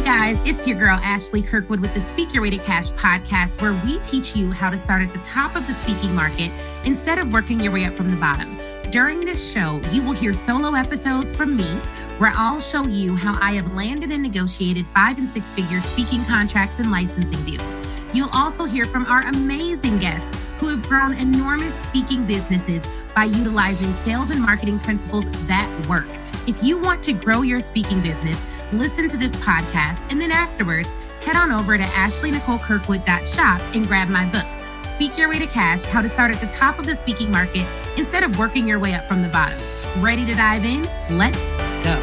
guys, it's your girl, Ashley Kirkwood with the Speak Your Way to Cash podcast, where we teach you how to start at the top of the speaking market instead of working your way up from the bottom. During this show, you will hear solo episodes from me, where I'll show you how I have landed and negotiated 5- and 6-figure speaking contracts and licensing deals. You'll also hear from our amazing guests who have grown enormous speaking businesses by utilizing sales and marketing principles that work. If you want to grow your speaking business, listen to this podcast, and then afterwards, head on over to ashleynicolekirkwood.shop and grab my book, Speak Your Way to Cash, How to Start at the Top of the Speaking Market instead of working your way up from the bottom. Ready to dive in? Let's go.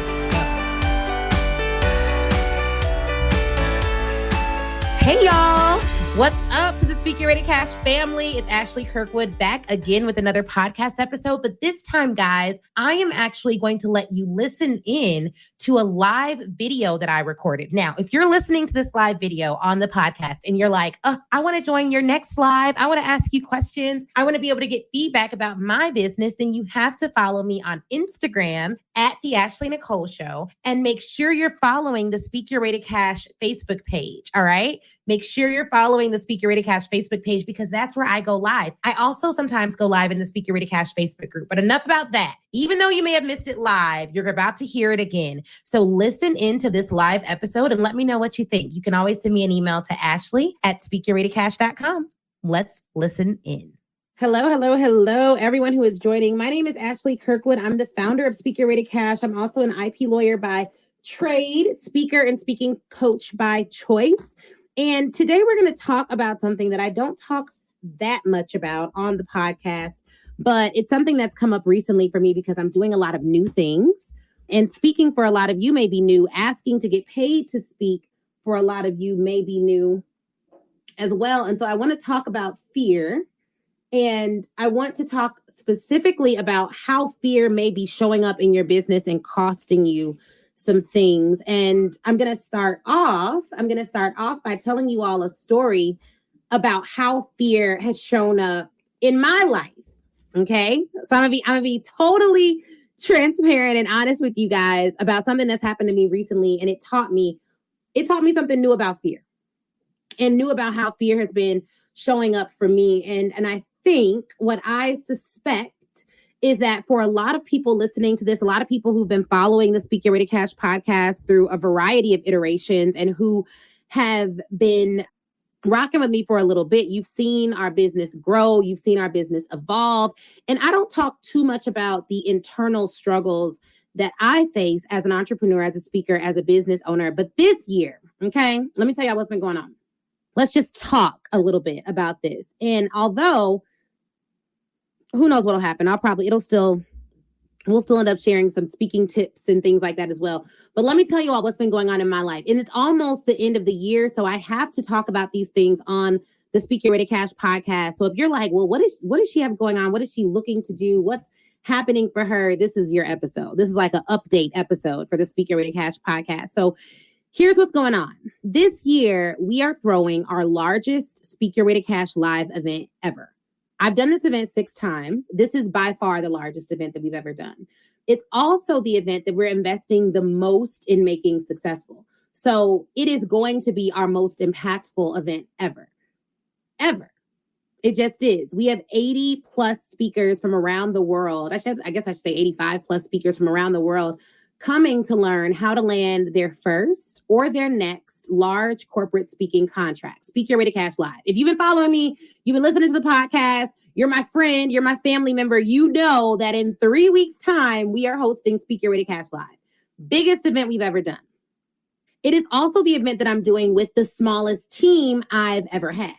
Hey, y'all. What's up to the Speak Your Way to Cash family? It's Ashley Kirkwood back again with another podcast episode. But this time, guys, I am actually going to let you listen in to a live video that I recorded. Now, if you're listening to this live video on the podcast and you're like, I want to join your next live, I want to ask you questions, I want to be able to get feedback about my business, then you have to follow me on Instagram at the Ashley Nicole Show, and make sure you're following the Speak Your Way to Cash Facebook page. All right. Make sure you're following the Speak Your Way to Cash Facebook page, because that's where I go live. I also sometimes go live in the Speak Your Way to Cash Facebook group, but enough about that. Even though you may have missed it live, you're about to hear it again. So listen into this live episode and let me know what you think. You can always send me an email to ashley@speakyourwaytocash.com. Let's listen in. Hello, everyone who is joining. My name is Ashley Kirkwood. I'm the founder of Speak Your Way to Cash. I'm also an IP lawyer by trade, speaker, and speaking coach by choice. And today we're going to talk about something that I don't talk that much about on the podcast, but it's something that's come up recently for me because I'm doing a lot of new things. And speaking for a lot of you may be new. Asking to get paid to speak for a lot of you may be new as well. And so I want to talk about fear. And I want to talk specifically about how fear may be showing up in your business and costing you some things. And I'm going to start off by telling you all a story about how fear has shown up in my life. Okay. So I'm gonna be totally transparent and honest with you guys about something that's happened to me recently. And it taught me something new about fear, and new about how fear has been showing up for me. And I think what I suspect is that for a lot of people listening to this, a lot of people who've been following the Speak Your Way to Cash podcast through a variety of iterations and who have been rocking with me for a little bit, you've seen our business grow, you've seen our business evolve. And I don't talk too much about the internal struggles that I face as an entrepreneur, as a speaker, as a business owner. But this year, okay, let me tell you what's been going on. Let's just talk a little bit about this. And although who knows what'll happen, we'll still end up sharing some speaking tips and things like that as well. But let me tell you all what's been going on in my life. And it's almost the end of the year, so I have to talk about these things on the Speak Your Way to Cash podcast. So if you're like, well, what does she have going on? What is she looking to do? What's happening for her? This is your episode. This is like an update episode for the Speak Your Way to Cash podcast. So here's what's going on. This year, we are throwing our largest Speak Your Way to Cash live event ever. I've done this event 6 times. This is by far the largest event that we've ever done. It's also the event that we're investing the most in making successful. So it is going to be our most impactful event ever. It just is. We have 80 plus speakers from around the world. I guess I should say 85 plus speakers from around the world coming to learn how to land their first or their next large corporate speaking contract. Speak Your Way to Cash Live. If you've been following me, you've been listening to the podcast, you're my friend, you're my family member, you know that in 3 weeks' time, we are hosting Speak Your Way to Cash Live. Biggest event we've ever done. It is also the event that I'm doing with the smallest team I've ever had.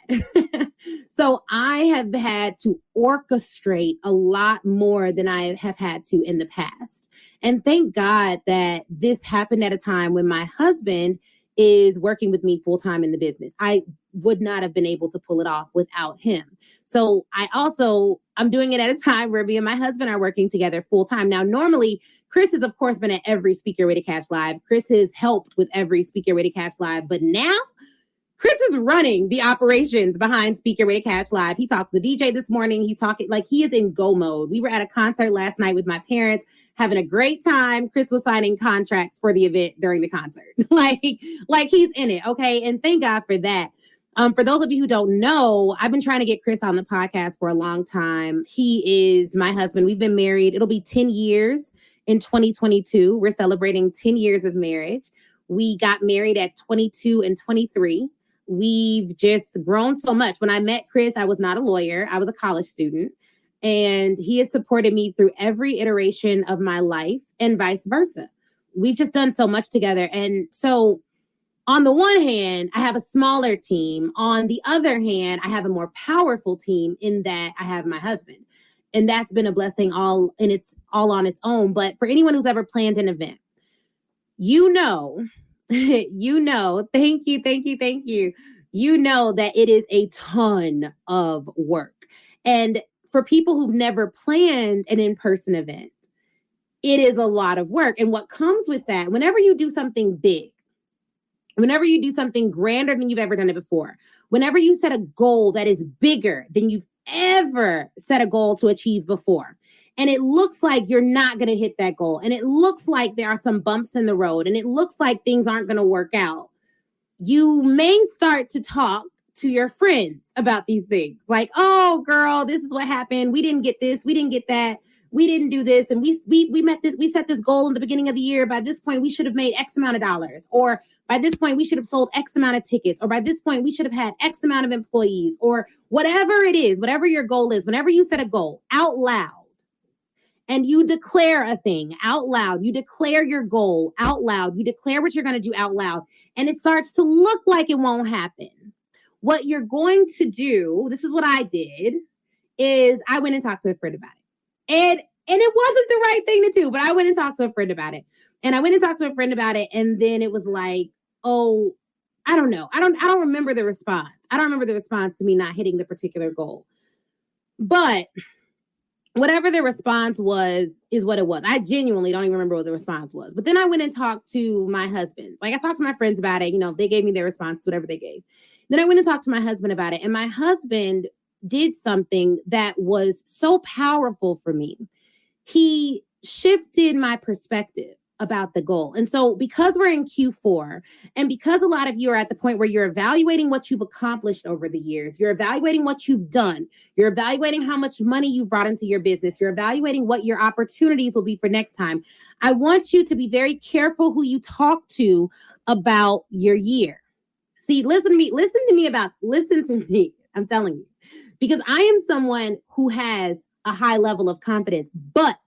So I have had to orchestrate a lot more than I have had to in the past. And thank God that this happened at a time when my husband is working with me full time in the business. I would not have been able to pull it off without him. So I'm doing it at a time where me and my husband are working together full time. Now, normally, Chris has, of course, been at every Speak Your Way to Cash Live. Chris has helped with every Speak Your Way to Cash Live. But now, Chris is running the operations behind Speak Your Way to Cash Live. He talked to the DJ this morning. He's talking like he is in go mode. We were at a concert last night with my parents. having a great time. Chris was signing contracts for the event during the concert. like he's in it. Okay. And thank God for that. For those of you who don't know, I've been trying to get Chris on the podcast for a long time. He is my husband. We've been married. It'll be 10 years in 2022. We're celebrating 10 years of marriage. We got married at 22 and 23. We've just grown so much. When I met Chris, I was not a lawyer. I was a college student. And he has supported me through every iteration of my life and vice versa. We've just done so much together. And so on the one hand, I have a smaller team. On the other hand, I have a more powerful team in that I have my husband. And that's been a blessing all on its own. But for anyone who's ever planned an event, you know, thank you. You know that it is a ton of work. And for people who've never planned an in-person event, it is a lot of work. And what comes with that, whenever you do something big, whenever you do something grander than you've ever done it before, whenever you set a goal that is bigger than you've ever set a goal to achieve before, and it looks like you're not going to hit that goal, and it looks like there are some bumps in the road, and it looks like things aren't going to work out, you may start to talk to your friends about these things. Like, oh, girl, this is what happened. We didn't get this. We didn't get that. We didn't do this. And we met this. We set this goal in the beginning of the year. By this point, we should have made X amount of dollars. Or by this point, we should have sold X amount of tickets. Or by this point, we should have had X amount of employees. Or whatever it is, whatever your goal is, whenever you set a goal out loud and you declare a thing out loud, you declare your goal out loud, you declare what you're going to do out loud, and it starts to look like it won't happen. What you're going to do, this is what I did, is I went and talked to a friend about it. And it wasn't the right thing to do, but I went and talked to a friend about it. And then it was like, oh, I don't know. I don't remember the response. I don't remember the response to me not hitting the particular goal. But whatever the response was is what it was. I genuinely don't even remember what the response was. But then I went and talked to my husband. Like, I talked to my friends about it. You know, they gave me their response, whatever they gave. Then I went and talked to my husband about it. And my husband did something that was so powerful for me. He shifted my perspective about the goal. And so because we're in Q4, and because a lot of you are at the point where you're evaluating what you've accomplished over the years, you're evaluating what you've done, you're evaluating how much money you've brought into your business, you're evaluating what your opportunities will be for next time. I want you to be very careful who you talk to about your year. See, listen to me. I'm telling you, because I am someone who has a high level of confidence, but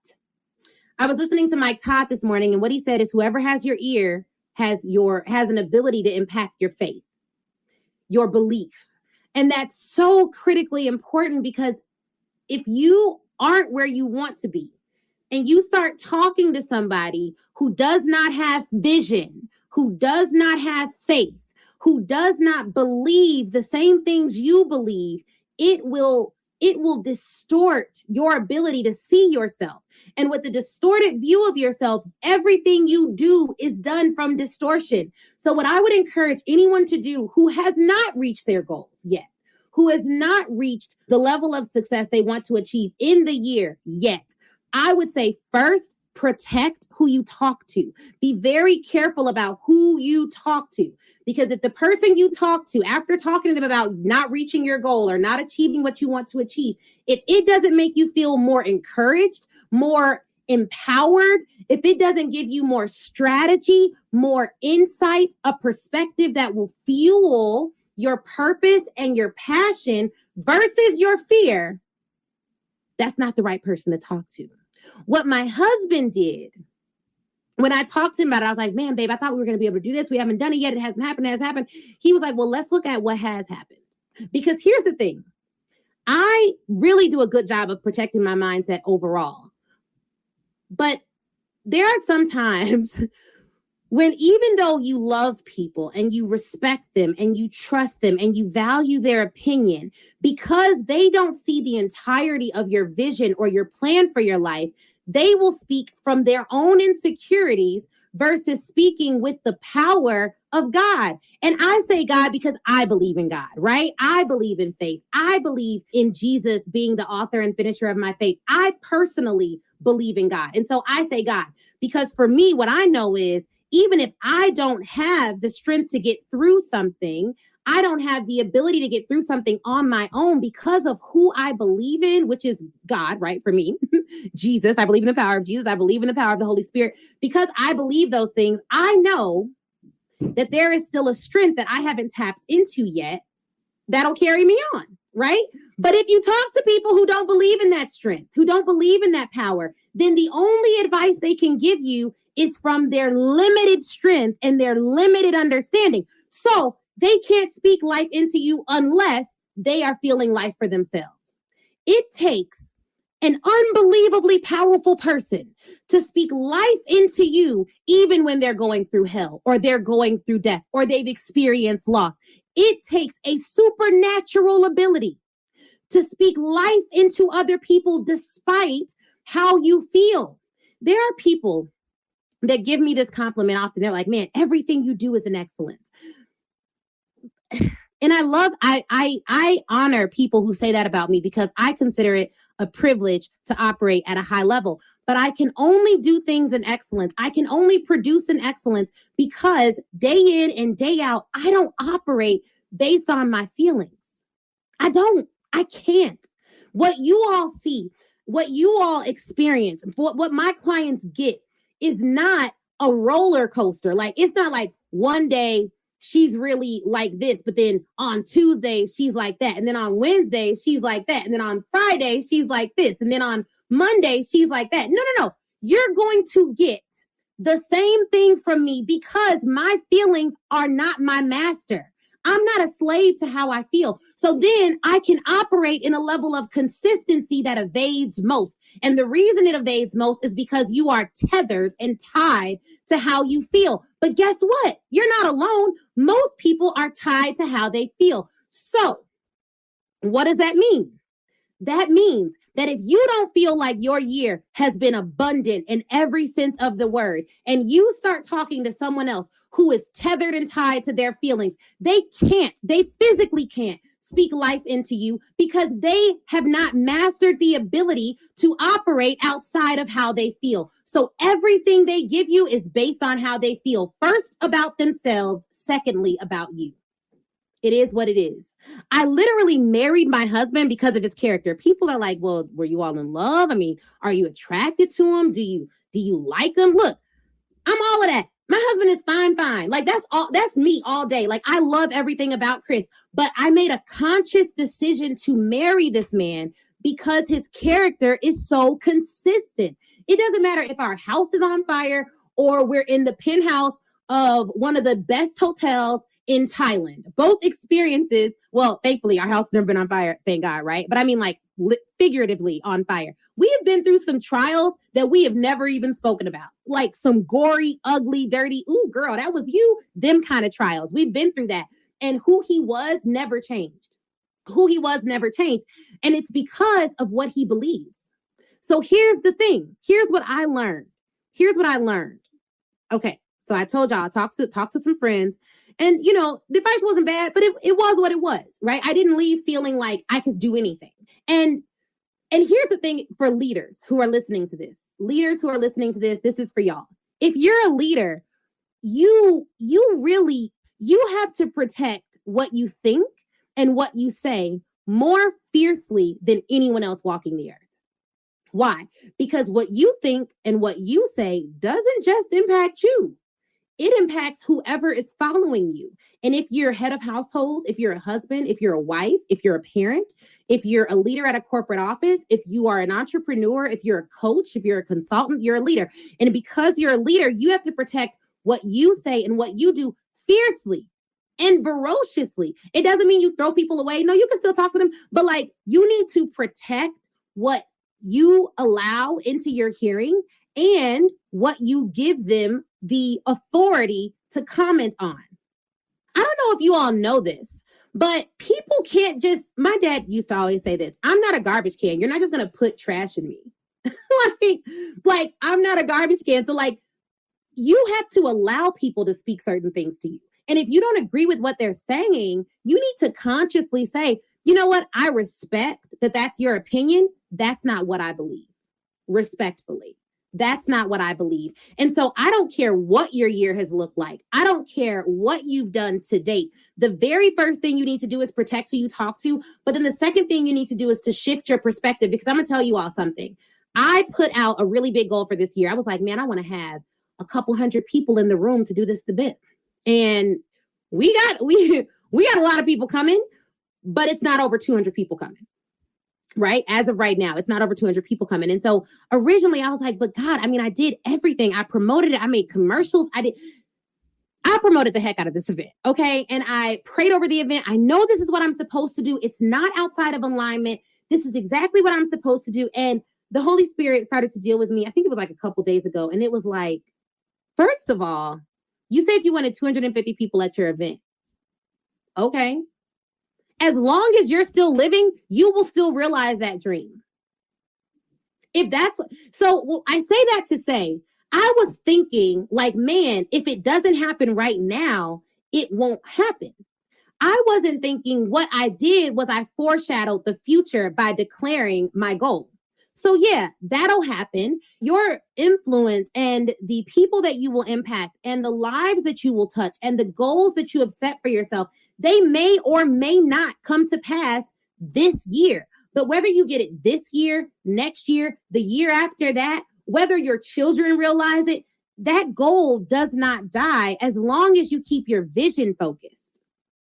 I was listening to Mike Todd this morning, and what he said is whoever has your ear has an ability to impact your faith, your belief. And that's so critically important, because if you aren't where you want to be and you start talking to somebody who does not have vision, who does not have faith, who does not believe the same things you believe, it will distort your ability to see yourself. And with the distorted view of yourself, everything you do is done from distortion. So what I would encourage anyone to do who has not reached their goals yet, who has not reached the level of success they want to achieve in the year yet, I would say first, protect who you talk to. Be very careful about who you talk to. Because if the person you talk to, after talking to them about not reaching your goal or not achieving what you want to achieve, if it doesn't make you feel more encouraged, more empowered, if it doesn't give you more strategy, more insight, a perspective that will fuel your purpose and your passion versus your fear, that's not the right person to talk to. What my husband did, when I talked to him about it, I was like, man, babe, I thought we were going to be able to do this. We haven't done it yet. It hasn't happened. It has happened. He was like, well, let's look at what has happened. Because here's the thing. I really do a good job of protecting my mindset overall. But there are some times when, even though you love people and you respect them and you trust them and you value their opinion, because they don't see the entirety of your vision or your plan for your life, they will speak from their own insecurities versus speaking with the power of God. And I say God because I believe in God, right? I believe in faith. I believe in Jesus being the author and finisher of my faith. I personally believe in God. And so I say God, because for me, what I know is even if I don't have the strength to get through something, I don't have the ability to get through something on my own because of who I believe in, which is God, right? For me, Jesus, I believe in the power of Jesus. I believe in the power of the Holy Spirit. Because I believe those things, I know that there is still a strength that I haven't tapped into yet that'll carry me on, right? But if you talk to people who don't believe in that strength, who don't believe in that power, then the only advice they can give you is from their limited strength and their limited understanding. So they can't speak life into you unless they are feeling life for themselves. It takes an unbelievably powerful person to speak life into you, even when they're going through hell or they're going through death or they've experienced loss. It takes a supernatural ability to speak life into other people despite how you feel. There are people that give me this compliment often. They're like, man, everything you do is an excellence. And I honor people who say that about me because I consider it a privilege to operate at a high level. But I can only do things in excellence. I can only produce in excellence because day in and day out, I don't operate based on my feelings. I can't. What you all see, what you all experience, what my clients get is not a roller coaster. Like, it's not like one day she's really like this, but then on Tuesday, she's like that. And then on Wednesday, she's like that. And then on Friday, she's like this. And then on Monday, she's like that. No. You're going to get the same thing from me because my feelings are not my master. I'm not a slave to how I feel. So then I can operate in a level of consistency that evades most. And the reason it evades most is because you are tethered and tied to how you feel. But guess what? You're not alone. Most people are tied to how they feel. So what does that mean? That means that if you don't feel like your year has been abundant in every sense of the word, and you start talking to someone else who is tethered and tied to their feelings, they physically can't speak life into you because they have not mastered the ability to operate outside of how they feel. So everything they give you is based on how they feel. First, about themselves. Secondly, about you. It is what it is. I literally married my husband because of his character. People are like, well, were you all in love? I mean, are you attracted to him? Do you like him? Look, I'm all of that. My husband is fine. Like, that's me all day. Like, I love everything about Chris, but I made a conscious decision to marry this man because his character is so consistent. It doesn't matter if our house is on fire or we're in the penthouse of one of the best hotels in Thailand. Both experiences, well, thankfully, our house has never been on fire, thank God, right? But I mean, like, figuratively on fire. We have been through some trials that we have never even spoken about, like some gory, ugly, dirty, ooh, girl, that was you, them kind of trials. We've been through that. And who he was never changed. And it's because of what he believes. So here's the thing. Here's what I learned. Okay, so I told y'all, I talked to some friends. And, the advice wasn't bad, but it was what it was, right? I didn't leave feeling like I could do anything. And here's the thing for leaders who are listening to this. This is for y'all. If you're a leader, you have to protect what you think and what you say more fiercely than anyone else walking the earth. Why? Because what you think and what you say doesn't just impact you. It impacts whoever is following you. And if you're head of household, if you're a husband, if you're a wife, if you're a parent, if you're a leader at a corporate office, if you are an entrepreneur, if you're a coach, if you're a consultant, you're a leader. And because you're a leader, you have to protect what you say and what you do fiercely and ferociously. It doesn't mean you throw people away. No, you can still talk to them, but like, you need to protect what you allow into your hearing and what you give them the authority to comment on. I don't know if you all know this, but people can't just, my dad used to always say this, I'm not a garbage can. You're not just going to put trash in me. like I'm not a garbage can. So like, you have to allow people to speak certain things to you. And if you don't agree with what they're saying, you need to consciously say, you know what? I respect that that's your opinion. That's not what I believe. respectfully. That's not what I believe. And so I don't care what your year has looked like. I don't care what you've done to date. The very first thing you need to do is protect who you talk to. But then the second thing you need to do is to shift your perspective, because I'm going to tell you all something. I put out a really big goal for this year. I was like, man, I want to have a couple hundred people in the room to do this event. And we got a lot of people coming, but it's not over 200 people coming. Right? As of right now, it's not over 200 people coming. And so originally I was like, but God, I mean, I did everything. I promoted it. I made commercials. I promoted the heck out of this event. Okay. And I prayed over the event. I know this is what I'm supposed to do. It's not outside of alignment. This is exactly what I'm supposed to do. And the Holy Spirit started to deal with me. I think it was like a couple days ago. And it was like, first of all, you said you wanted 250 people at your event. Okay. As long as you're still living, you will still realize that dream. If that's so, well, I say that to say, I was thinking like, man, if it doesn't happen right now, it won't happen. I wasn't thinking what I did was I foreshadowed the future by declaring my goal. So yeah, that'll happen. Your influence and the people that you will impact and the lives that you will touch and the goals that you have set for yourself, they may or may not come to pass this year. But whether you get it this year, next year, the year after that, whether your children realize it, that goal does not die as long as you keep your vision focused.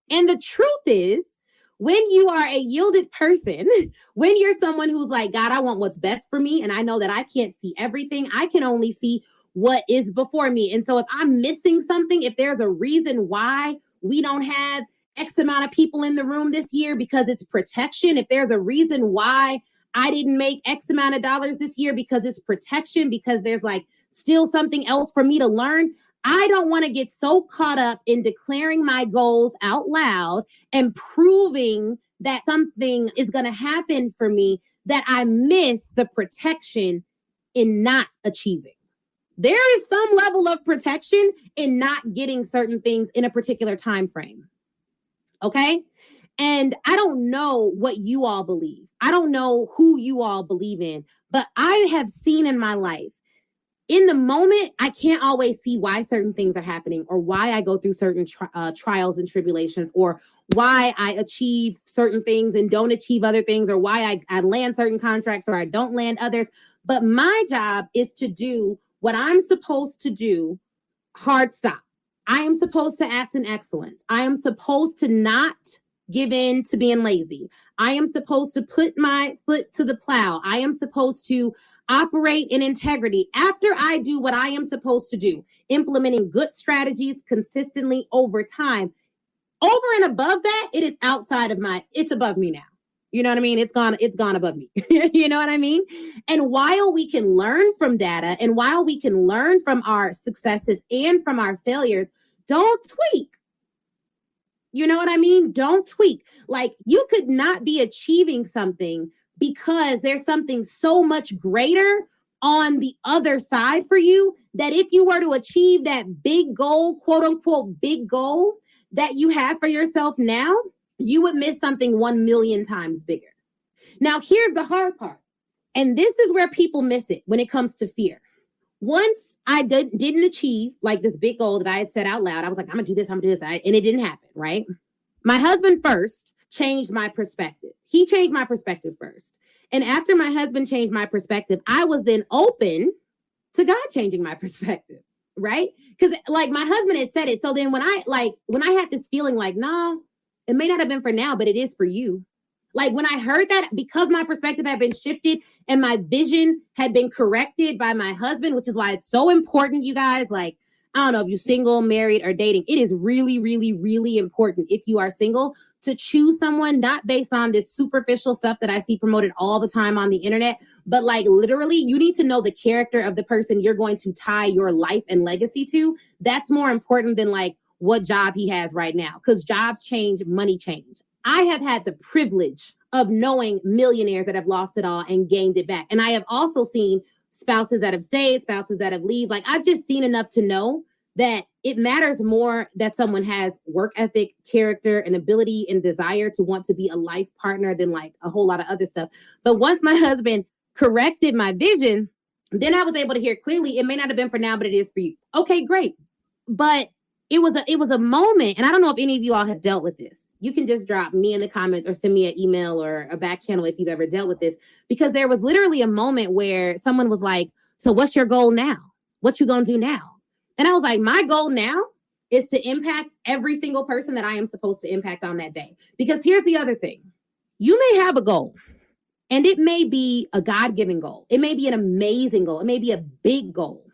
And the truth is, when you are a yielded person, when you're someone who's like, God, I want what's best for me, and I know that I can't see everything, I can only see what is before me. And so if I'm missing something, if there's a reason why we don't have X amount of people in the room this year because it's protection, if there's a reason why I didn't make X amount of dollars this year because it's protection, because there's like still something else for me to learn, I don't want to get so caught up in declaring my goals out loud and proving that something is going to happen for me that I miss the protection in not achieving. There is some level of protection in not getting certain things in a particular time frame. Okay? And I don't know what you all believe. I don't know who you all believe in, but I have seen in my life, in the moment, I can't always see why certain things are happening or why I go through certain trials and tribulations or why I achieve certain things and don't achieve other things or why I land certain contracts or I don't land others. But my job is to do what I'm supposed to do, hard stop. I am supposed to act in excellence. I am supposed to not give in to being lazy. I am supposed to put my foot to the plow. I am supposed to operate in integrity after I do what I am supposed to do, implementing good strategies consistently over time. Over and above that, it is outside of it's above me now. You know what I mean? It's gone above me. You know what I mean? And while we can learn from data and while we can learn from our successes and from our failures, don't tweak. You know what I mean? Don't tweak. Like you could not be achieving something because there's something so much greater on the other side for you that if you were to achieve that big goal, quote unquote, big goal that you have for yourself now, you would miss something 1 million times bigger. Now, here's the hard part. And this is where people miss it when it comes to fear. Once I didn't achieve like this big goal that I had set out loud, I was like, I'm gonna do this, and it didn't happen, right? My husband first changed my perspective. He changed my perspective first. And after my husband changed my perspective, I was then open to God changing my perspective, right? Because like my husband had said it. So then when I had this feeling like, no, it may not have been for now, but it is for you. Like when I heard that, because my perspective had been shifted and my vision had been corrected by my husband, which is why it's so important, you guys, like, I don't know if you're single, married, or dating. It is really, really, really important if you are single to choose someone not based on this superficial stuff that I see promoted all the time on the internet, but like literally you need to know the character of the person you're going to tie your life and legacy to. That's more important than like what job he has right now, because jobs change, money change. I have had the privilege of knowing millionaires that have lost it all and gained it back. And I have also seen spouses that have stayed, spouses that have leave. Like I've just seen enough to know that it matters more that someone has work ethic, character, and ability and desire to want to be a life partner than like a whole lot of other stuff. But once my husband corrected my vision, then I was able to hear clearly. It may not have been for now, but it is for you. Okay, great. But it was a moment, and I don't know if any of you all have dealt with this. You can just drop me in the comments or send me an email or a back channel if you've ever dealt with this, because there was literally a moment where someone was like, so what's your goal now? What you gonna do now? And I was like, my goal now is to impact every single person that I am supposed to impact on that day. Because here's the other thing. You may have a goal, and it may be a God-given goal. It may be an amazing goal. It may be a big goal,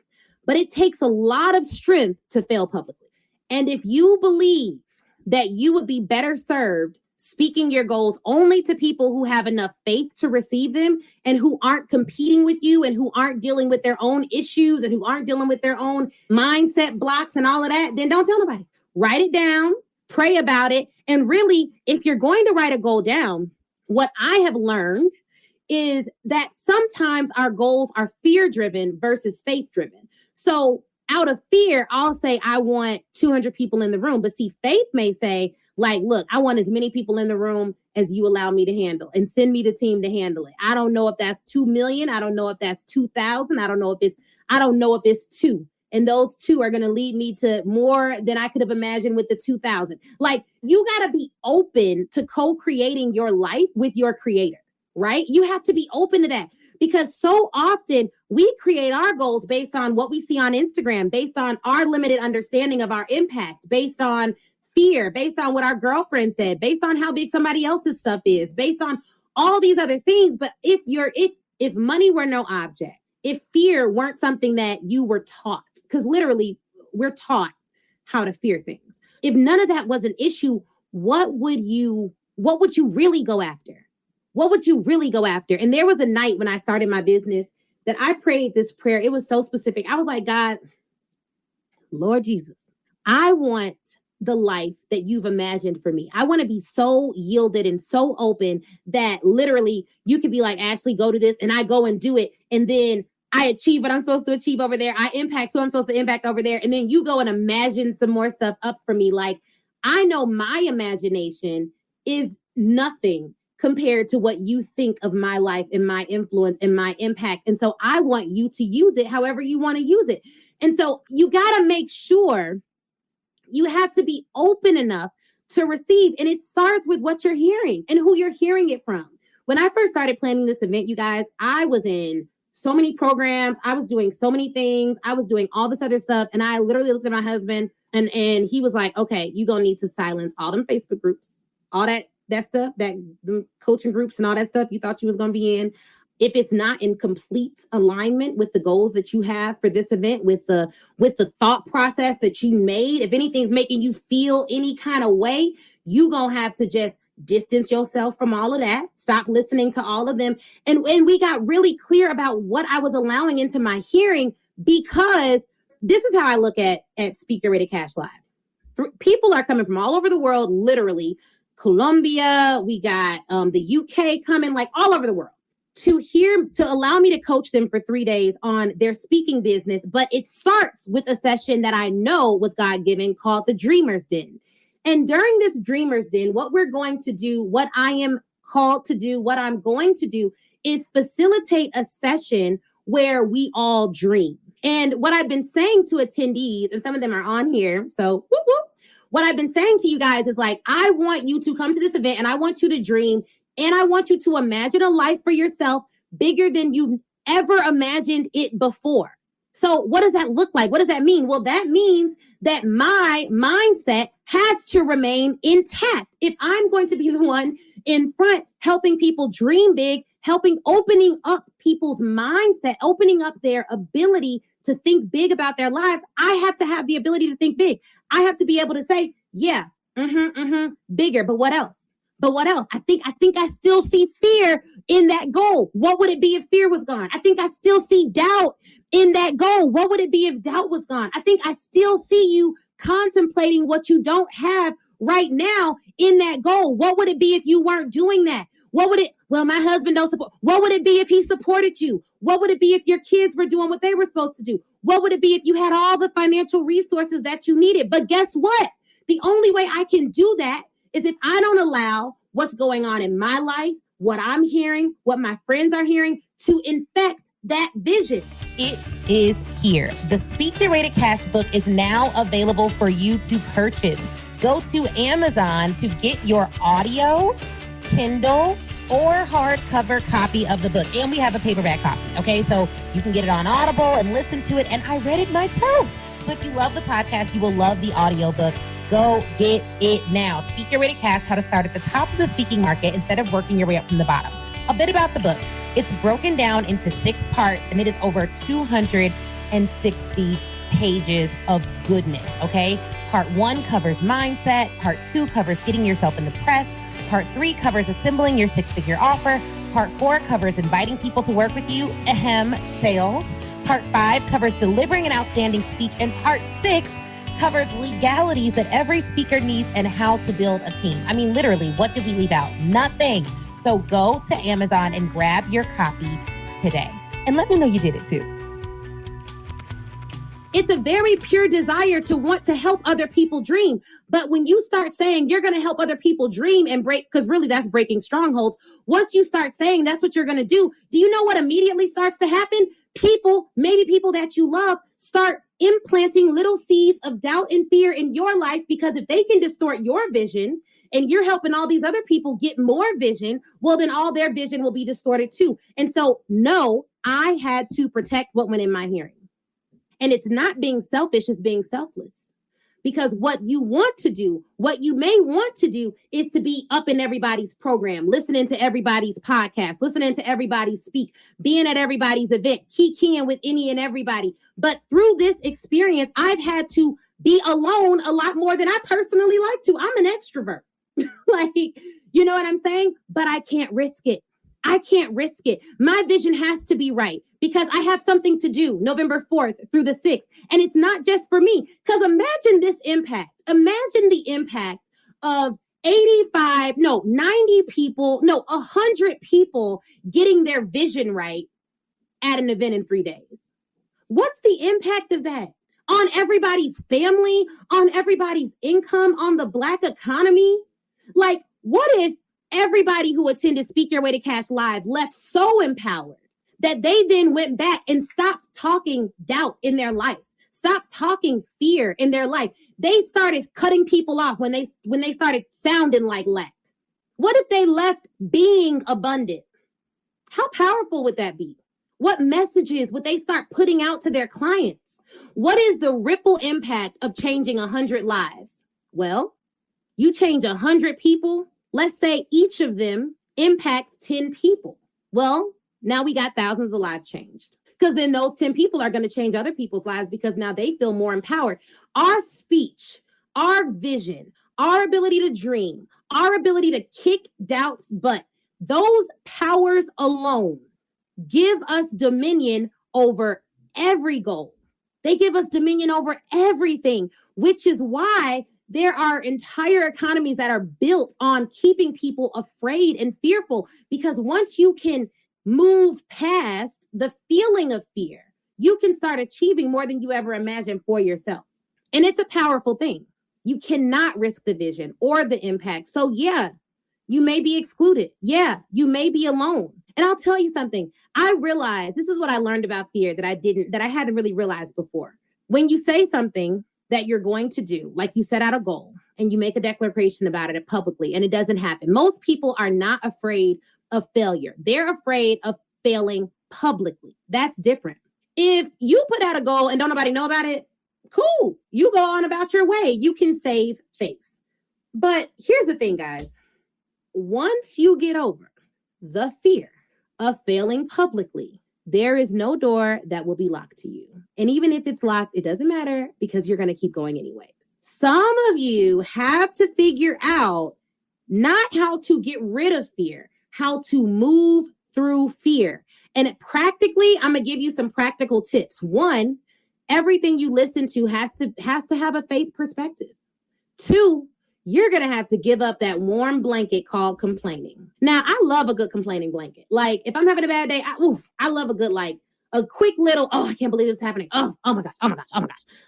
but it takes a lot of strength to fail publicly. And if you believe that you would be better served speaking your goals only to people who have enough faith to receive them and who aren't competing with you and who aren't dealing with their own issues and who aren't dealing with their own mindset blocks and all of that, then don't tell nobody. Write it down, pray about it. And really, if you're going to write a goal down, what I have learned is that sometimes our goals are fear-driven versus faith-driven. So out of fear, I'll say, I want 200 people in the room. But see, faith may say, like, look, I want as many people in the room as you allow me to handle and send me the team to handle it. I don't know if that's 2 million. I don't know if that's 2,000. I don't know if it's 2. And those 2 are going to lead me to more than I could have imagined with the 2,000. Like, you got to be open to co-creating your life with your creator, right? You have to be open to that. Because so often we create our goals based on what we see on Instagram, based on our limited understanding of our impact, based on fear, based on what our girlfriend said, based on how big somebody else's stuff is, based on all these other things. But if money were no object, if fear weren't something that you were taught, because literally we're taught how to fear things. If none of that was an issue, what would you really go after? What would you really go after? And there was a night when I started my business that I prayed this prayer. It was so specific. I was like, God, Lord Jesus, I want the life that you've imagined for me. I want to be so yielded and so open that literally you could be like, Ashley, go to this, and I go and do it. And then I achieve what I'm supposed to achieve over there. I impact who I'm supposed to impact over there. And then you go and imagine some more stuff up for me. Like, I know my imagination is nothing compared to what you think of my life and my influence and my impact. And so I want you to use it however you want to use it. And so you got to make sure you have to be open enough to receive. And it starts with what you're hearing and who you're hearing it from. When I first started planning this event, you guys, I was in so many programs. I was doing so many things. I was doing all this other stuff. And I literally looked at my husband and he was like, okay, you're going to need to silence all them Facebook groups, all that stuff, the coaching groups and all that stuff you thought you was going to be in. If it's not in complete alignment with the goals that you have for this event, with the thought process that you made, if anything's making you feel any kind of way, you going to have to just distance yourself from all of that. Stop listening to all of them. And we got really clear about what I was allowing into my hearing, because this is how I look at Speaker Ready Cash Live. People are coming from all over the world, literally. Colombia, we got the UK coming, like all over the world, to allow me to coach them for 3 days on their speaking business. But it starts with a session that I know was God-given called the Dreamer's Den. And during this Dreamer's Den, what we're going to do, what I am called to do, what I'm going to do is facilitate a session where we all dream. And what I've been saying to attendees, and some of them are on here, so whoop, whoop. What I've been saying to you guys is like, I want you to come to this event and I want you to dream and I want you to imagine a life for yourself bigger than you've ever imagined it before. So what does that look like? What does that mean? Well, that means that my mindset has to remain intact. If I'm going to be the one in front helping people dream big, opening up people's mindset, opening up their ability to think big about their lives, I have to have the ability to think big. I have to be able to say, yeah, bigger, but what else? I think I still see fear in that goal. What would it be if fear was gone? I think I still see doubt in that goal. What would it be if doubt was gone? I think I still see you contemplating what you don't have right now in that goal. What would it be if you weren't doing that? Well, my husband don't support. What would it be if he supported you? What would it be if your kids were doing what they were supposed to do? What would it be if you had all the financial resources that you needed? But guess what? The only way I can do that is if I don't allow what's going on in my life, what I'm hearing, what my friends are hearing, to infect that vision. It is here. The Speak Your Way to Cash book is now available for you to purchase. Go to Amazon to get your audio, Kindle, or hardcover copy of the book. And we have a paperback copy, okay? So you can get it on Audible and listen to it. And I read it myself. So if you love the podcast, you will love the audiobook. Go get it now. Speak Your Way to Cash, how to start at the top of the speaking market instead of working your way up from the bottom. A bit about the book. It's broken down into 6 parts, and it is over 260 pages of goodness, okay? Part 1 covers mindset. Part 2 covers getting yourself in the press. Part 3 covers assembling your 6-figure offer. Part 4 covers inviting people to work with you, sales. Part 5 covers delivering an outstanding speech. And Part 6 covers legalities that every speaker needs and how to build a team. I mean, literally, what did we leave out? Nothing. So go to Amazon and grab your copy today. And let me know you did it too. It's a very pure desire to want to help other people dream. But when you start saying you're going to help other people dream and break, because really that's breaking strongholds. Once you start saying that's what you're going to do you know what immediately starts to happen? People, maybe people that you love, start implanting little seeds of doubt and fear in your life, because if they can distort your vision and you're helping all these other people get more vision, well, then all their vision will be distorted too. And so, no, I had to protect what went in my hearing. And it's not being selfish, it's being selfless. Because what you want to do, what you may want to do, is to be up in everybody's program, listening to everybody's podcast, listening to everybody speak, being at everybody's event, keying with any and everybody. But through this experience, I've had to be alone a lot more than I personally like to. I'm an extrovert. Like, you know what I'm saying? But I can't risk it. I can't risk it. My vision has to be right because I have something to do November 4th through the 6th. And it's not just for me, because imagine this impact. Imagine the impact of 90 people, 100 people getting their vision right at an event in 3 days. What's the impact of that on everybody's family, on everybody's income, on the Black economy? Like, what if everybody who attended Speak Your Way to Cash Live left so empowered that they then went back and stopped talking doubt in their life, stopped talking fear in their life? They started cutting people off when they started sounding like lack. What if they left being abundant? How powerful would that be? What messages would they start putting out to their clients? What is the ripple impact of changing 100 lives? Well, you change 100 people. Let's say each of them impacts 10 people. Well, now we got thousands of lives changed, because then those 10 people are going to change other people's lives because now they feel more empowered. Our speech, our vision, our ability to dream, our ability to kick doubt's butt, those powers alone give us dominion over every goal. They give us dominion over everything, which is why there are entire economies that are built on keeping people afraid and fearful, because once you can move past the feeling of fear, you can start achieving more than you ever imagined for yourself. And it's a powerful thing. You cannot risk the vision or the impact. So yeah, you may be excluded. Yeah, you may be alone. And I'll tell you something. I realized, this is what I learned about fear that I hadn't really realized before. When you say something that you're going to do, like you set out a goal and you make a declaration about it publicly and it doesn't happen. Most people are not afraid of failure. They're afraid of failing publicly. That's different. If you put out a goal and don't nobody know about it, cool. You go on about your way. You can save face. But here's the thing, guys. Once you get over the fear of failing publicly, there is no door that will be locked to you. And even if it's locked, it doesn't matter because you're going to keep going anyways. Some of you have to figure out not how to get rid of fear, how to move through fear. And practically, I'm going to give you some practical tips. One, everything you listen to has to have a faith perspective. Two, you're going to have to give up that warm blanket called complaining. Now, I love a good complaining blanket. Like, if I'm having a bad day, I love a good, a quick little, I can't believe this is happening. Oh my gosh.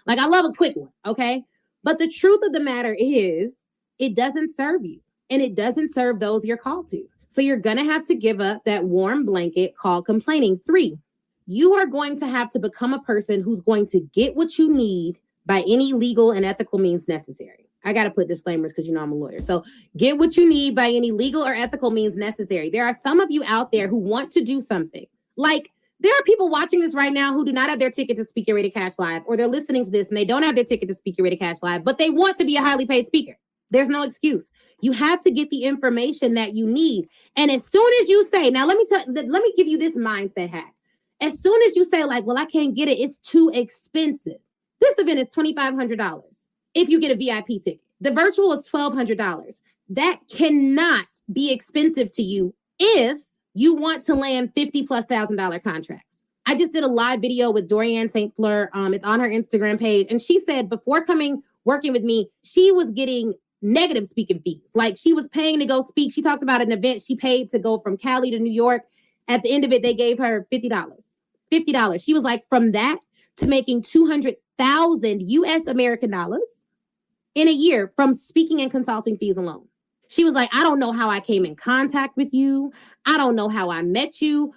Like, I love a quick one, okay? But the truth of the matter is, it doesn't serve you, and it doesn't serve those you're called to. So you're going to have to give up that warm blanket called complaining. 3, you are going to have to become a person who's going to get what you need by any legal and ethical means necessary. I got to put disclaimers because I'm a lawyer. So get what you need by any legal or ethical means necessary. There are some of you out there who want to do something. Like, there are people watching this right now who do not have their ticket to Speak Your Way to Cash Live, or they're listening to this and they don't have their ticket to Speak Your Way to Cash Live, but they want to be a highly paid speaker. There's no excuse. You have to get the information that you need. And as soon as you say, now let me give you this mindset hack. As soon as you say, like, well, I can't get it, it's too expensive. This event is $2,500 if you get a VIP ticket. The virtual is $1,200. That cannot be expensive to you if you want to land $50,000+ contracts. I just did a live video with Dorianne St. Fleur. It's on her Instagram page. And she said before working with me, she was getting negative speaking fees. Like, she was paying to go speak. She talked about an event she paid to go from Cali to New York. At the end of it, they gave her $50. She was like, from that to making 200,000 US American dollars in a year from speaking and consulting fees alone. She was like, I don't know how I came in contact with you. I don't know how I met you.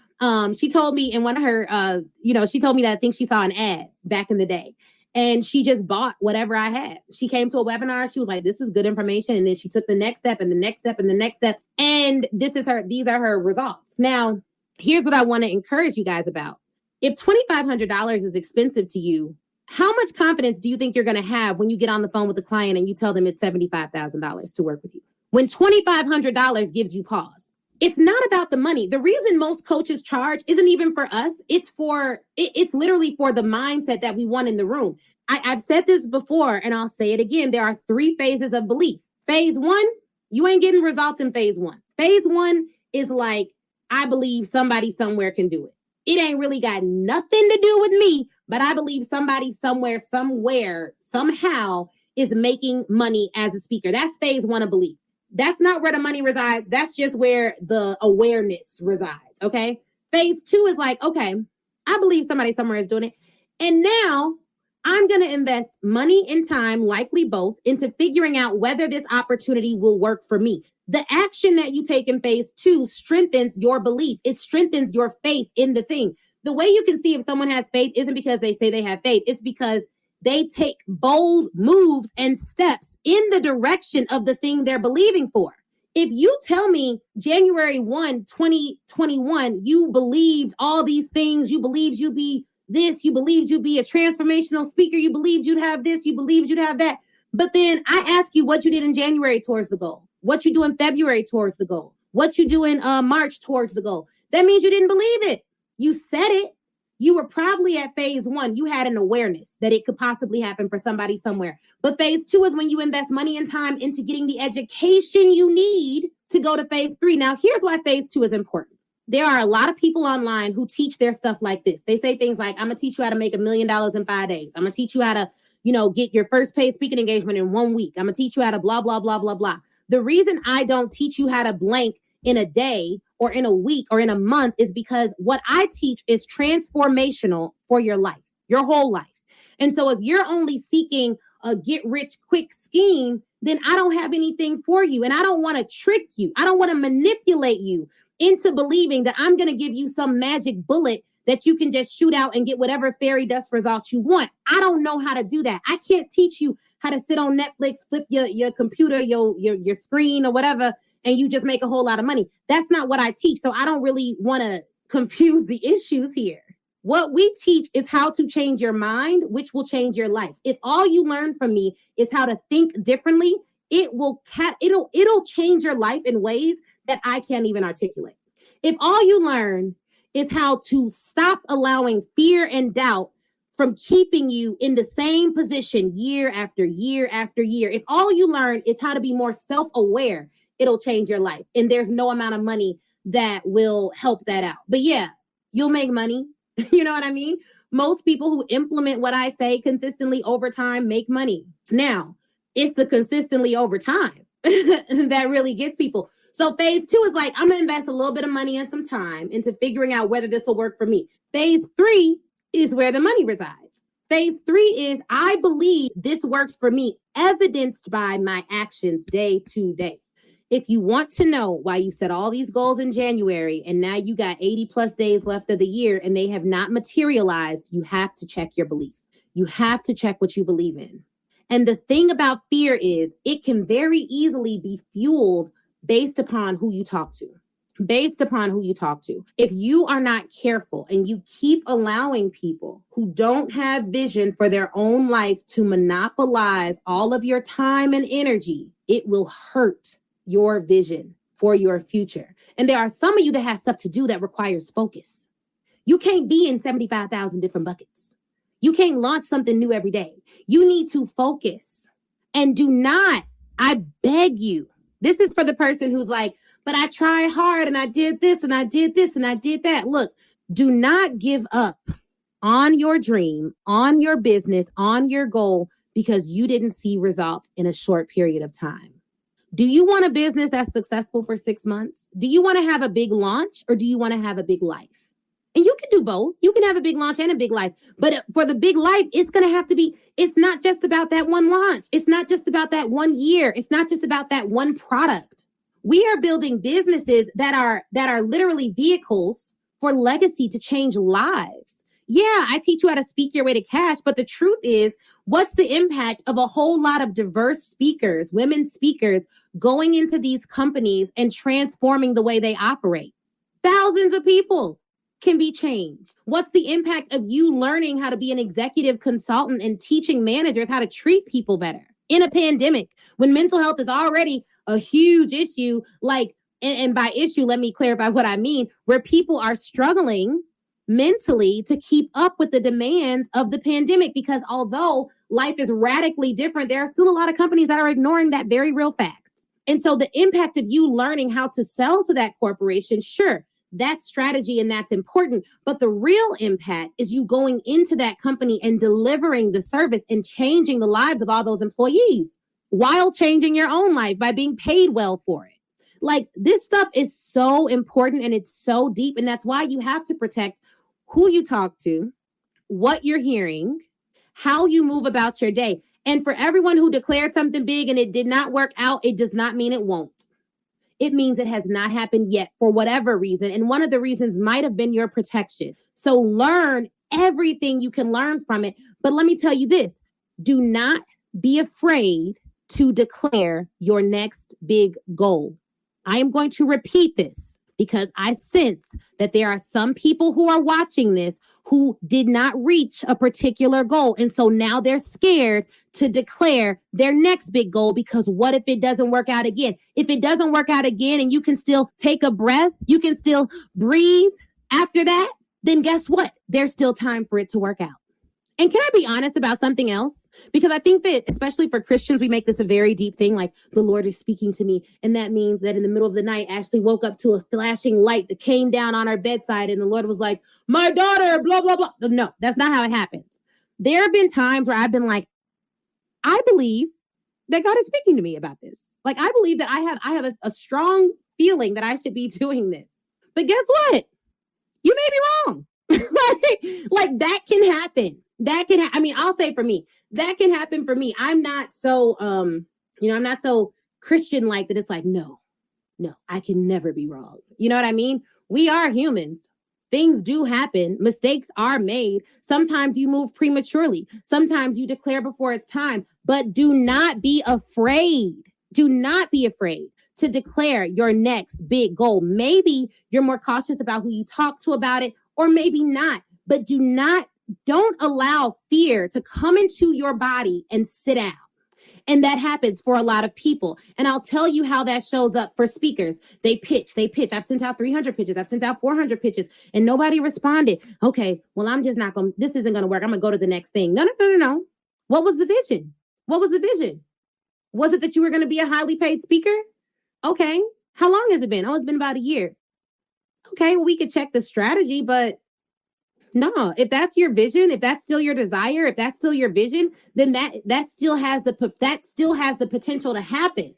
She told me in one of her, she told me that I think she saw an ad back in the day and she just bought whatever I had. She came to a webinar. She was like, this is good information. And then she took the next step and the next step and the next step. And these are her results. Now, here's what I want to encourage you guys about. If $2,500 is expensive to you, how much confidence do you think you're going to have when you get on the phone with the client and you tell them it's $75,000 to work with you? When $2,500 gives you pause. It's not about the money. The reason most coaches charge isn't even for us. It's literally for the mindset that we want in the room. I've said this before and I'll say it again. There are 3 phases of belief. Phase 1, you ain't getting results in phase 1. Phase 1 is like, I believe somebody somewhere can do it. It ain't really got nothing to do with me, but I believe somebody somewhere, somehow is making money as a speaker. That's phase 1 of belief. That's not where the money resides. That's just where the awareness resides. Okay. Phase 2 is like, okay, I believe somebody somewhere is doing it. And now I'm going to invest money and time, likely both, into figuring out whether this opportunity will work for me. The action that you take in phase 2 strengthens your belief. It strengthens your faith in the thing. The way you can see if someone has faith isn't because they say they have faith. It's because they take bold moves and steps in the direction of the thing they're believing for. If you tell me January 1, 2021, you believed all these things, you believed you'd be this, you believed you'd be a transformational speaker, you believed you'd have this, you believed you'd have that. But then I ask you what you did in January towards the goal, what you do in February towards the goal, what you do in March towards the goal. That means you didn't believe it. You said it. You were probably at phase 1. You had an awareness that it could possibly happen for somebody somewhere. But phase 2 is when you invest money and time into getting the education you need to go to phase 3. Now, here's why phase 2 is important. There are a lot of people online who teach their stuff like this. They say things like, I'm going to teach you how to make $1 million in 5 days. I'm going to teach you how to, get your first paid speaking engagement in 1 week. I'm going to teach you how to blah, blah, blah, blah, blah. The reason I don't teach you how to blank in a day or in a week or in a month is because what I teach is transformational for your life, your whole life. And so if you're only seeking a get rich quick scheme, then I don't have anything for you. And I don't want to trick you. I don't want to manipulate you into believing that I'm going to give you some magic bullet that you can just shoot out and get whatever fairy dust result you want. I don't know how to do that. I can't teach you how to sit on Netflix, flip your computer, your screen or whatever, and you just make a whole lot of money. That's not what I teach. So I don't really want to confuse the issues here. What we teach is how to change your mind, which will change your life. If all you learn from me is how to think differently, it'll change your life in ways that I can't even articulate. If all you learn is how to stop allowing fear and doubt from keeping you in the same position year after year after year, if all you learn is how to be more self-aware, it'll change your life. And there's no amount of money that will help that out. But yeah, you'll make money. You know what I mean? Most people who implement what I say consistently over time make money. Now, it's the consistently over time that really gets people. So phase 2 is like, I'm going to invest a little bit of money and some time into figuring out whether this will work for me. Phase 3 is where the money resides. Phase 3 is, I believe this works for me, evidenced by my actions day to day. If you want to know why you set all these goals in January and now you got 80 plus days left of the year and they have not materialized, you have to check your belief. You have to check what you believe in. And the thing about fear is it can very easily be fueled based upon who you talk to. Based upon who you talk to. If you are not careful and you keep allowing people who don't have vision for their own life to monopolize all of your time and energy, it will hurt your vision for your future. And there are some of you that have stuff to do that requires focus. You can't be in 75,000 different buckets. You can't launch something new every day. You need to focus and do not, I beg you. This is for the person who's like, but I tried hard and I did this and I did this and I did that. Look, do not give up on your dream, on your business, on your goal because you didn't see results in a short period of time. Do you want a business that's successful for 6 months? Do you want to have a big launch or do you want to have a big life? And you can do both. You can have a big launch and a big life. But for the big life, it's going to have to be, it's not just about that one launch. It's not just about that 1 year. It's not just about that one product. We are building businesses that are literally vehicles for legacy to change lives. Yeah, I teach you how to speak your way to cash, but the truth is, what's the impact of a whole lot of diverse speakers, women speakers, going into these companies and transforming the way they operate? Thousands of people can be changed. What's the impact of you learning how to be an executive consultant and teaching managers how to treat people better in a pandemic when mental health is already a huge issue? Like, and by issue, let me clarify what I mean, where people are struggling mentally to keep up with the demands of the pandemic, because although life is radically different, there are still a lot of companies that are ignoring that very real fact. And so the impact of you learning how to sell to that corporation, sure, that's strategy and that's important. But the real impact is you going into that company and delivering the service and changing the lives of all those employees while changing your own life by being paid well for it. Like, this stuff is so important and it's so deep. And that's why you have to protect who you talk to, what you're hearing, how you move about your day. And for everyone who declared something big and it did not work out, it does not mean it won't. It means it has not happened yet for whatever reason. And one of the reasons might have been your protection. So learn everything you can learn from it. But let me tell you this, do not be afraid to declare your next big goal. I am going to repeat this because I sense that there are some people who are watching this who did not reach a particular goal. And so now they're scared to declare their next big goal, because what if it doesn't work out again? If it doesn't work out again and you can still take a breath, you can still breathe after that, then guess what? There's still time for it to work out. And can I be honest about something else? Because I think that, especially for Christians, we make this a very deep thing, like the Lord is speaking to me. And that means that in the middle of the night, Ashley woke up to a flashing light that came down on our bedside. And the Lord was like, my daughter, blah, blah, blah. No, that's not how it happens. There have been times where I've been like, I believe that God is speaking to me about this. Like, I believe that I have a strong feeling that I should be doing this. But guess what? You may be wrong. like that can happen. I mean, I'll say for me, that can happen for me. I'm not so, I'm not so Christian like that. It's like, no, I can never be wrong. You know what I mean? We are humans. Things do happen. Mistakes are made. Sometimes you move prematurely. Sometimes you declare before it's time, but do not be afraid. Do not be afraid to declare your next big goal. Maybe you're more cautious about who you talk to about it, or maybe not, but don't allow fear to come into your body and sit down. And that happens for a lot of people. And I'll tell you how that shows up for speakers. They pitch. I've sent out 300 pitches. I've sent out 400 pitches and nobody responded. Okay, well, this isn't going to work. I'm going to go to the next thing. No. What was the vision? Was it that you were going to be a highly paid speaker? Okay. How long has it been? Oh, it's been about a year. Okay, well, we could check the strategy, but no, if that's your vision, if that's still your desire, if that's still your vision, then that still has the potential to happen.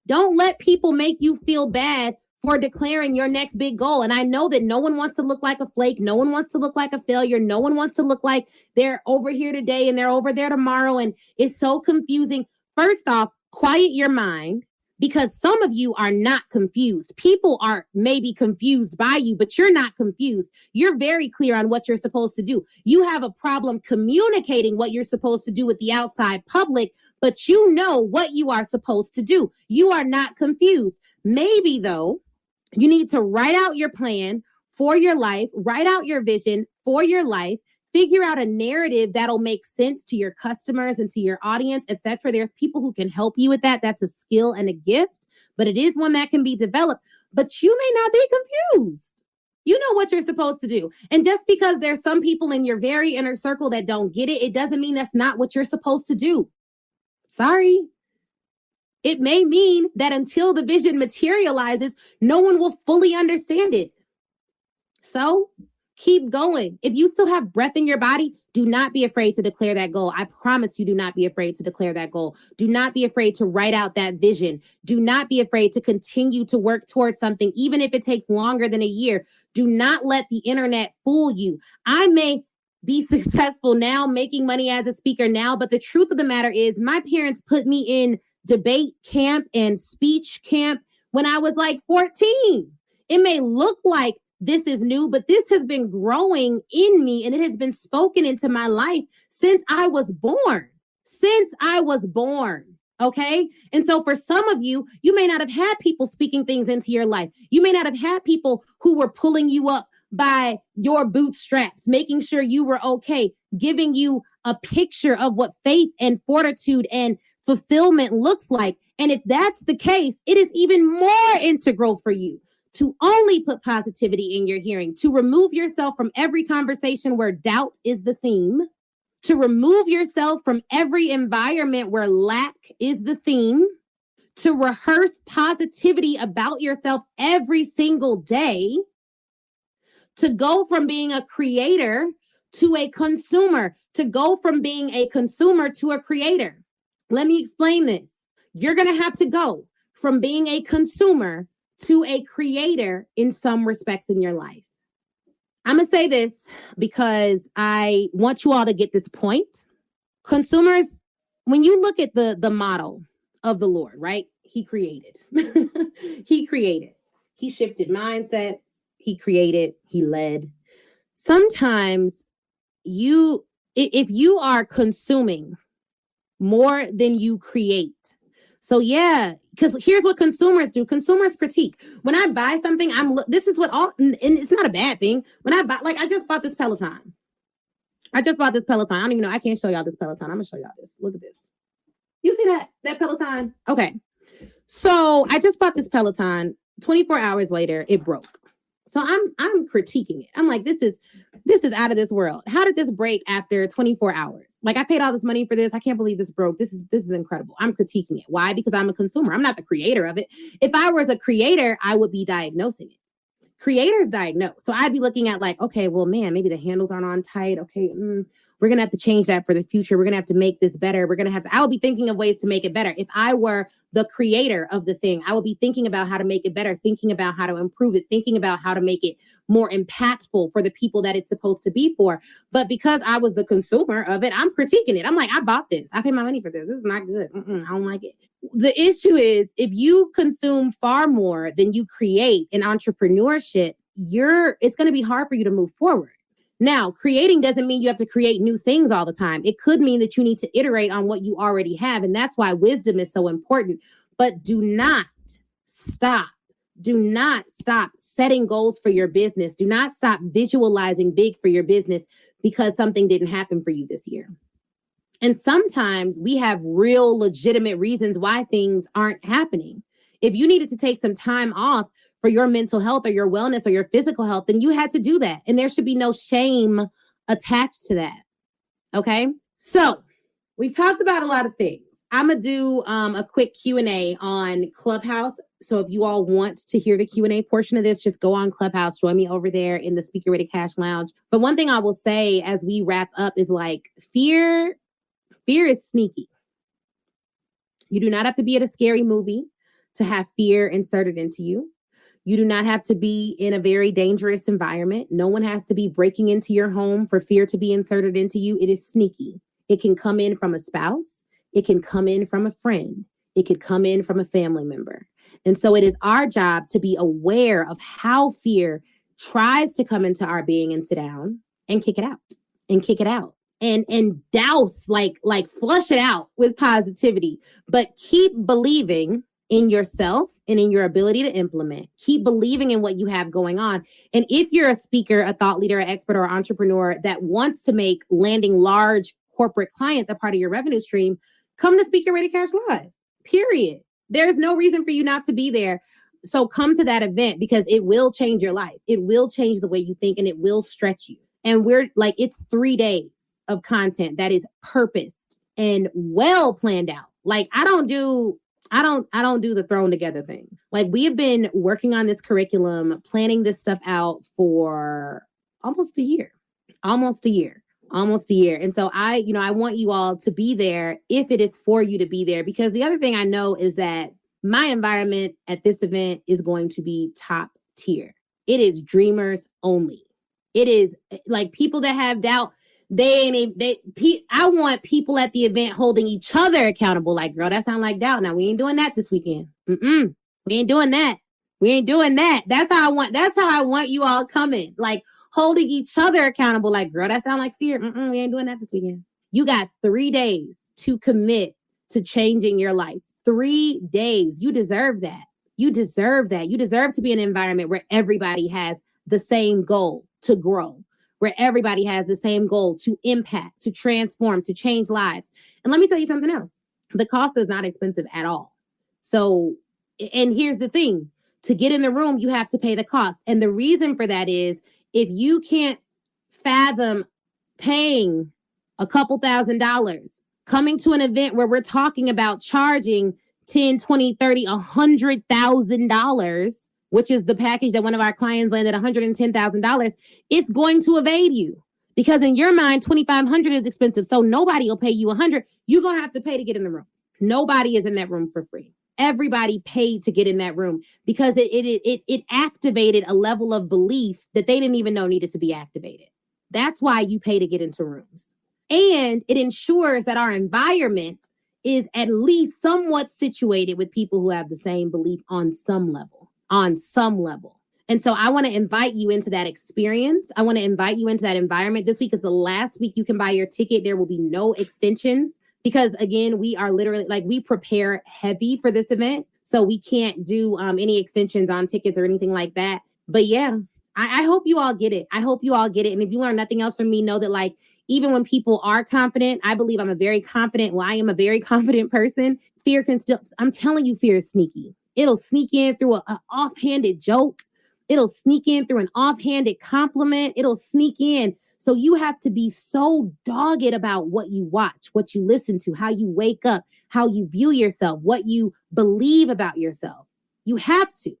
Don't let people make you feel bad for declaring your next big goal. And I know that no one wants to look like a flake. No one wants to look like a failure. No one wants to look like they're over here today and they're over there tomorrow. And it's so confusing. First off, quiet your mind, because some of you are not confused. People are maybe confused by you, but you're not confused. You're very clear on what you're supposed to do. You have a problem communicating what you're supposed to do with the outside public, but you know what you are supposed to do. You are not confused. Maybe, though, you need to write out your plan for your life, write out your vision for your life, figure out a narrative that'll make sense to your customers and to your audience, etc. There's people who can help you with that. That's a skill and a gift, but it is one that can be developed. But you may not be confused. You know what you're supposed to do. And just because there's some people in your very inner circle that don't get it, it doesn't mean that's not what you're supposed to do. Sorry. It may mean that until the vision materializes, no one will fully understand it. So keep going. If you still have breath in your body, do not be afraid to declare that goal. I promise you, do not be afraid to declare that goal. Do not be afraid to write out that vision. Do not be afraid to continue to work towards something, even if it takes longer than a year. Do not let the internet fool you. I may be successful now, making money as a speaker now, but the truth of the matter is my parents put me in debate camp and speech camp when I was like 14. It may look like this is new, but this has been growing in me and it has been spoken into my life since I was born. Okay. And so for some of you, you may not have had people speaking things into your life. You may not have had people who were pulling you up by your bootstraps, making sure you were okay, giving you a picture of what faith and fortitude and fulfillment looks like. And if that's the case, it is even more integral for you to only put positivity in your hearing, to remove yourself from every conversation where doubt is the theme, to remove yourself from every environment where lack is the theme, to rehearse positivity about yourself every single day, to go from being a creator to a consumer, to go from being a consumer to a creator. Let me explain this. You're going to have to go from being a consumer to a creator in some respects in your life. I'm going to say this because I want you all to get this point. Consumers, when you look at the model of the Lord, right? He created. He created. He shifted mindsets. He created. He led. Sometimes if you are consuming more than you create. So yeah, because here's what consumers do. Consumers critique. When I buy something, this is what all, and it's not a bad thing. When I buy, like I just bought this Peloton. I don't even know. I can't show y'all this Peloton. I'm gonna show y'all this. Look at this. You see that Peloton? Okay. So I just bought this Peloton. 24 hours later, it broke. So I'm critiquing it. I'm like, this is out of this world. How did this break after 24 hours? Like I paid all this money for this. I can't believe this broke. This is incredible. I'm critiquing it. Why? Because I'm a consumer. I'm not the creator of it. If I was a creator, I would be diagnosing it. Creators diagnose. So I'd be looking at like, okay, well, man, maybe the handles aren't on tight. Okay, we're going to have to change that for the future. We're going to have to make this better. I would be thinking of ways to make it better. If I were the creator of the thing, I would be thinking about how to make it better, thinking about how to improve it, thinking about how to make it more impactful for the people that it's supposed to be for. But because I was the consumer of it, I'm critiquing it. I'm like, I bought this. I paid my money for this. This is not good. I don't like it. The issue is if you consume far more than you create in entrepreneurship, it's going to be hard for you to move forward. Now, creating doesn't mean you have to create new things all the time. It could mean that you need to iterate on what you already have. And that's why wisdom is so important. But do not stop. Do not stop setting goals for your business. Do not stop visualizing big for your business because something didn't happen for you this year. And sometimes we have real legitimate reasons why things aren't happening. If you needed to take some time off for your mental health or your wellness or your physical health, then you had to do that. And there should be no shame attached to that. Okay. So we've talked about a lot of things. I'm going to do a quick Q&A on Clubhouse. So if you all want to hear the Q&A portion of this, just go on Clubhouse, join me over there in the Speaker Ready Cash Lounge. But one thing I will say as we wrap up is like fear is sneaky. You do not have to be at a scary movie to have fear inserted into you. You do not have to be in a very dangerous environment. No one has to be breaking into your home for fear to be inserted into you. It is sneaky. It can come in from a spouse. It can come in from a friend. It could come in from a family member. And so it is our job to be aware of how fear tries to come into our being and sit down and kick it out and kick it out and douse, like flush it out with positivity, but keep believing in yourself and in your ability to implement. Keep believing in what you have going on. And if you're a speaker, a thought leader, an expert, or entrepreneur that wants to make landing large corporate clients a part of your revenue stream, come to Speak Your Way to Cash Live, period. There's no reason for you not to be there. So come to that event because it will change your life. It will change the way you think and it will stretch you. And we're like, it's 3 days of content that is purposed and well planned out. Like I don't do the thrown together thing. Like we have been working on this curriculum, planning this stuff out for almost a year. And so I want you all to be there if it is for you to be there, because the other thing I know is that my environment at this event is going to be top tier. It is dreamers only. It is like people that have doubt. I want people at the event holding each other accountable. Like, girl, that sound like doubt. Now we ain't doing that this weekend. We ain't doing that. That's how I want you all coming. Like holding each other accountable. Like, girl, that sound like fear. We ain't doing that this weekend. You got 3 days to commit to changing your life. 3 days. You deserve that. You deserve to be in an environment where everybody has the same goal to grow, where everybody has the same goal to impact, to transform, to change lives. And let me tell you something else. The cost is not expensive at all. So, and here's the thing, to get in the room, you have to pay the cost. And the reason for that is if you can't fathom paying a couple $1,000s, coming to an event where we're talking about charging $10, $20, $30, $100,000, which is the package that one of our clients landed $110,000, it's going to evade you because in your mind, $2,500 is expensive. So nobody will pay you $100. You're going to have to pay to get in the room. Nobody is in that room for free. Everybody paid to get in that room because it activated a level of belief that they didn't even know needed to be activated. That's why you pay to get into rooms. And it ensures that our environment is at least somewhat situated with people who have the same belief on some level. And so I want to invite you into that experience. I want to invite you into that environment. This week is the last week you can buy your ticket. There will be no extensions because again, we are literally like we prepare heavy for this event. So we can't do any extensions on tickets or anything like that. But yeah, I hope you all get it. And if you learn nothing else from me, know that like, even when people are confident, I believe I am a very confident person. Fear can still, I'm telling you, fear is sneaky. It'll sneak in through an offhanded joke. It'll sneak in through an offhanded compliment. It'll sneak in. So you have to be so dogged about what you watch, what you listen to, how you wake up, how you view yourself, what you believe about yourself. You have to.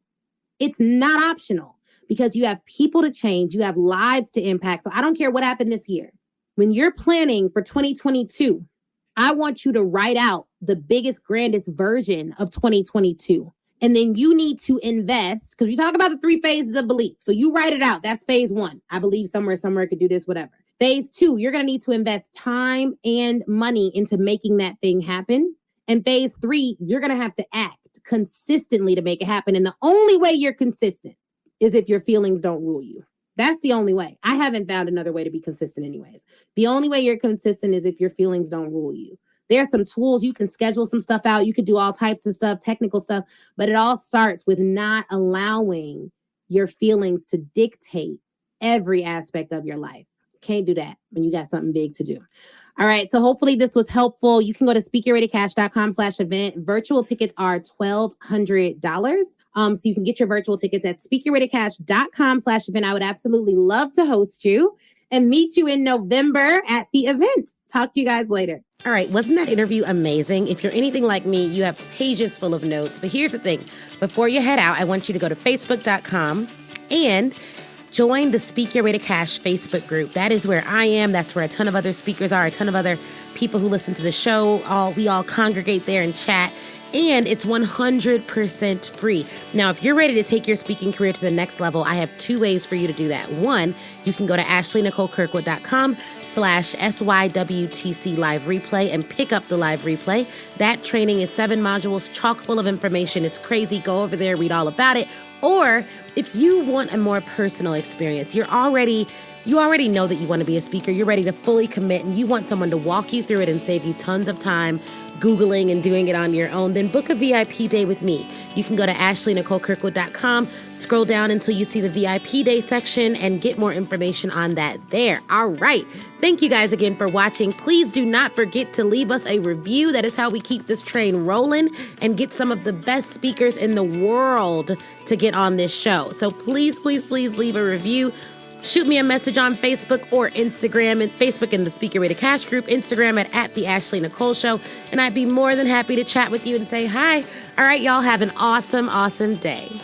It's not optional because you have people to change. You have lives to impact. So I don't care what happened this year. When you're planning for 2022, I want you to write out the biggest, grandest version of 2022. And then you need to invest, because you talk about the 3 phases of belief. So you write it out. That's phase 1. I believe somewhere could do this, whatever. Phase 2, you're going to need to invest time and money into making that thing happen. And phase 3, you're going to have to act consistently to make it happen. And the only way you're consistent is if your feelings don't rule you. That's the only way. I haven't found another way to be consistent anyways. The only way you're consistent is if your feelings don't rule you. There are some tools. You can schedule some stuff out. You could do all types of stuff, technical stuff, but it all starts with not allowing your feelings to dictate every aspect of your life. Can't do that when you got something big to do. All right. So hopefully this was helpful. You can go to speakyourwaytocash.com/event. Virtual tickets are $1,200. So you can get your virtual tickets at speakyourwaytocash.com/event. I would absolutely love to host you and meet you in November at the event. Talk to you guys later. All right. Wasn't that interview amazing? If you're anything like me, you have pages full of notes. But here's the thing. Before you head out, I want you to go to facebook.com and join the Speak Your Way to Cash Facebook group. That is where I am. That's where a ton of other speakers are, a ton of other people who listen to the show. We all congregate there and chat. And it's 100% free. Now, if you're ready to take your speaking career to the next level, I have 2 ways for you to do that. 1, you can go to ashleynicolekirkwood.com SYWTC live replay and pick up the live replay. That training is 7 modules, chock full of information. It's crazy. Go over there, read all about it. Or if you want a more personal experience, you already know that you want to be a speaker. You're ready to fully commit and you want someone to walk you through it and save you tons of time Googling and doing it on your own, then book a VIP day with me. You can go to ashleynicolekirkwood.com, scroll down until you see the VIP day section and get more information on that there. All right. Thank you guys again for watching. Please do not forget to leave us a review. That is how we keep this train rolling and get some of the best speakers in the world to get on this show. So please, please, please leave a review. Shoot me a message on Facebook or Instagram, and Facebook in the Speaker Ready Cash group, Instagram at the Ashley Nicole Show. And I'd be more than happy to chat with you and say hi. All right, y'all have an awesome, awesome day.